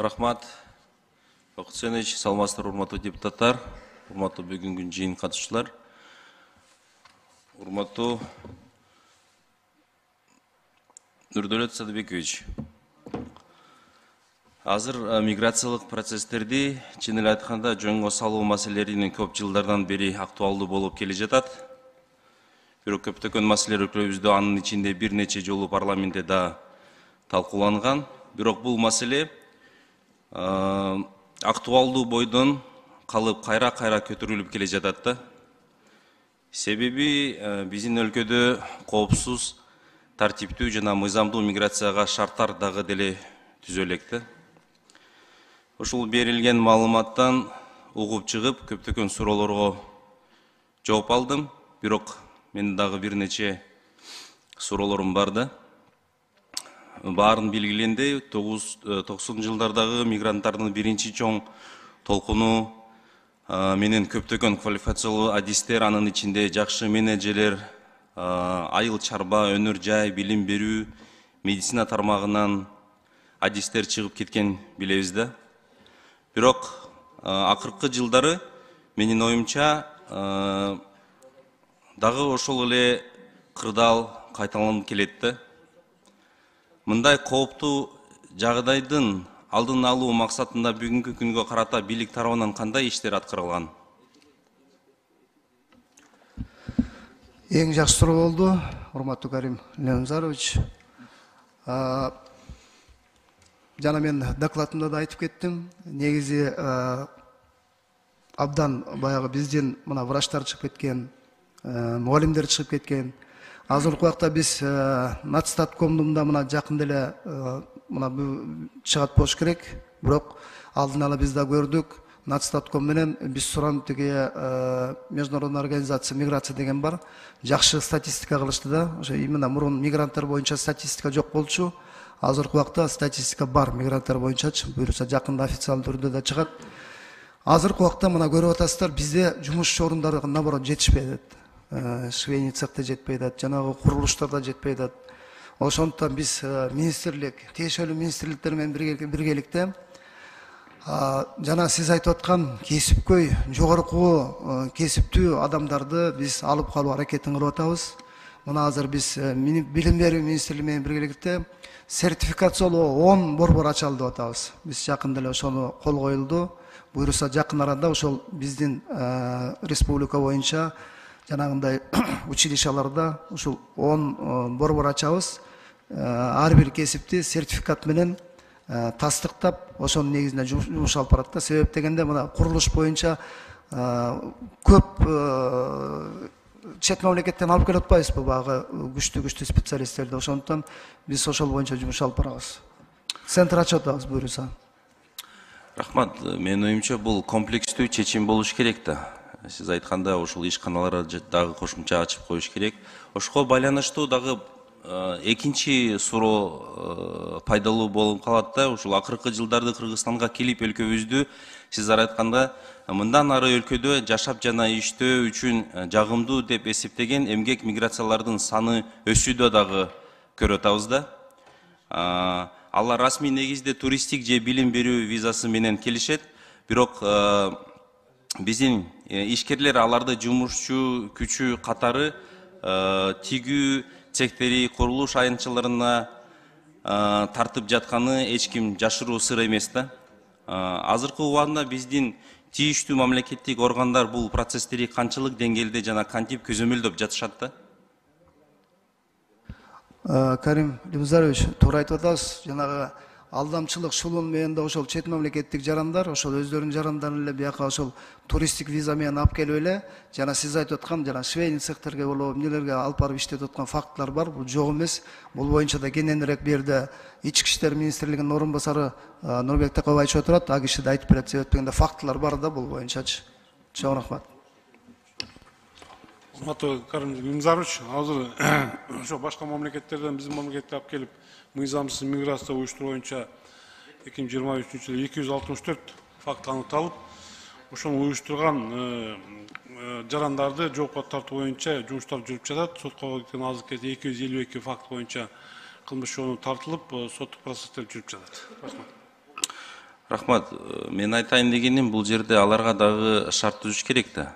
Рахмат. Бақытсенович, саламатсыздар, урматтуу депутаттар, урматтуу бүгүнкү жыйын катышчылар. Урматтуу Нурдөлөт Садыбекович. Азыр миграциялык процесстерди чын эле айтканда жөнгө салуу маселелеринин көп жылдардан бери актуалдуу болуп келе жатат. Бирок көптөгөн маселелер өлкөбүздө анын ичинде бир нече жолу парламентте да талкууланган. Бирок бул маселе актуалдуу бойдон калып кайра көтөрүлүп келе жатат да. Себеби биздин өлкөдө коопсуз, тартиптүү жана мыйзамдуу миграцияга шарттар дагы деле түзөлөк. Ушул берилген маалыматтан угуп чыгып, көптөгөн суроолорго жооп алдым. Бирок менин дагы бир нече суроолорум бар да. Баарын белгилендей, 90 жылдардагы мигранттардын биринчи чоң толкуну менен көптөгөн квалификациялуу адистер, анын ичинде жакшы менеджерлер, айыл чарба, өнөр жай, билим берүү, медицина тармагынан адистер чыгып кеткен билебиз да. Бирок акыркы жылдары менин оюмча дагы ошол эле кырдаал кайталанып келет да. Мындай кооптуу жагдайдын алдын алуу максатында бүгүнкү күнгө карата бийлик тарабынан кандай иштер аткарылган? Эң жакшы суроо болду, урматтуу Карим Леонзарович. Жана мен докладымда да айтып кеттим. Негизи абдан баягы биздин мына врачтар чыгып кеткен, мугалимдер чыгып кеткен. Азыркы убакта биз Нацстаткомдун мына жакын деле мына чыгат болуш керек. Бирок алдын ала биз да көрдүк. Нацстатком менен биз суран тиги международный организация миграция деген бар. Жакшы статистика кылышты да. Ошо именно мурун мигранттар боюнча статистика жок болчу. Азыркы убакта статистика бар мигранттар боюнчачы. Буюрса жакында официалдуу түрдө да чыгат. Азыркы убакта мына көрүп атасыздар, бизде жумуш орундары наоборот жетишпей атат. Швейный цехте жетпей атат, жанагы курулуштарда жетпей атат. Ошондуктан биз министрлик, тиешелүү министрликтер менен биргеликте жана сиз айтып аткан кесипкөй, жогорку кесиптүү адамдарды биз алып калуу аракетин кылып атабыз. Мына азыр биз билим берүү министрлиги менен биргеликте сертификациялоо 10 борбор ачалы деп атабыз. Биз жакында эле ошону кол коюлду. Буюрса жакын арада ошол биздин республика боюнча жанагындай училищаларда ушул 10 борбор ачабыз. Ар бир кесипти сертификат менен тастыктап, ошонун негизинде жумуш алып барат да. Себеп дегенде мына курулуш боюнча көп чет мамлекеттен алып келип атпайбызбы багы күчтүү специалисттерди. Ошондуктан биз ошол боюнча жумуш алып барабыз. Центр ачып атабыз буюрса. Рахмат, менин оюмча бул комплекстүү чечим болуш керек да. Сиз айтканда ошол ишканаларды дагы кошумча ачып коюш керек. Ошого байланыштуу дагы экинчи суроо пайдалуу болуп калат да. Ушул акыркы жылдарды Кыргызстанга келип өлкөбүздү сиздер айтканда мындан ары өлкөдө жашап жана иштөө үчүн жагымдуу деп эсептеген эмгек миграциялардын саны өсүүдө дагы көрүп атабыз да. Алар расмий негизде туристтик же билим берүү визасы менен келишет. Бирок биздин ишкерлер аларды жумушчу күчү катары тигүү цехтери, курулуш айнчыларына тартып жатканы эч ким жашыруу сыр эмес да. Азыркы убакта биздин тийиштүү мамлекеттик органдар бул процесстери канчалык деңгээлде жана кантип көзөмөлдөп жатышат да? Карим Леонзарович, туура айтып атасыз. Жанагы алдамчылык шулун менен да ошол чет мамлекеттик жарандар, ошол өздөрүнүн жарандарын эле бияка ошол туристтик виза менен алып келип эле, жана сиз айтып аткан жана швейный цехтерге болобу, эмнелерге алып барып иштетип аткан фактылар бар. Бул жок эмес. Бул боюнча да кененирээк берде Ички иштер министрлигинин орун басары Нурбек Такабаевич отурат, а киши да айтып берет. Себеп дегенде фактылар бар да бул боюнчачы. Чоң рахмат. Карим Леонзарович, азыр ошо башка мамлекеттерден биздин мамлекетке алып келип мыйзамсыз миграция уюштуруу боюнча 2023-жылы 264 факт аныкталып, ошону уюштурган жарандарды жоопко тартуу боюнча жумуштар жүрүп жатат. Сотко кеткен азыркы 252 факт боюнча кылмыш жолу тартылып, соттук процесстер жүрүп жатат. Рахмат, мен айтайын дегенім бұл жерде аларға дағы шарт түзүш керек да.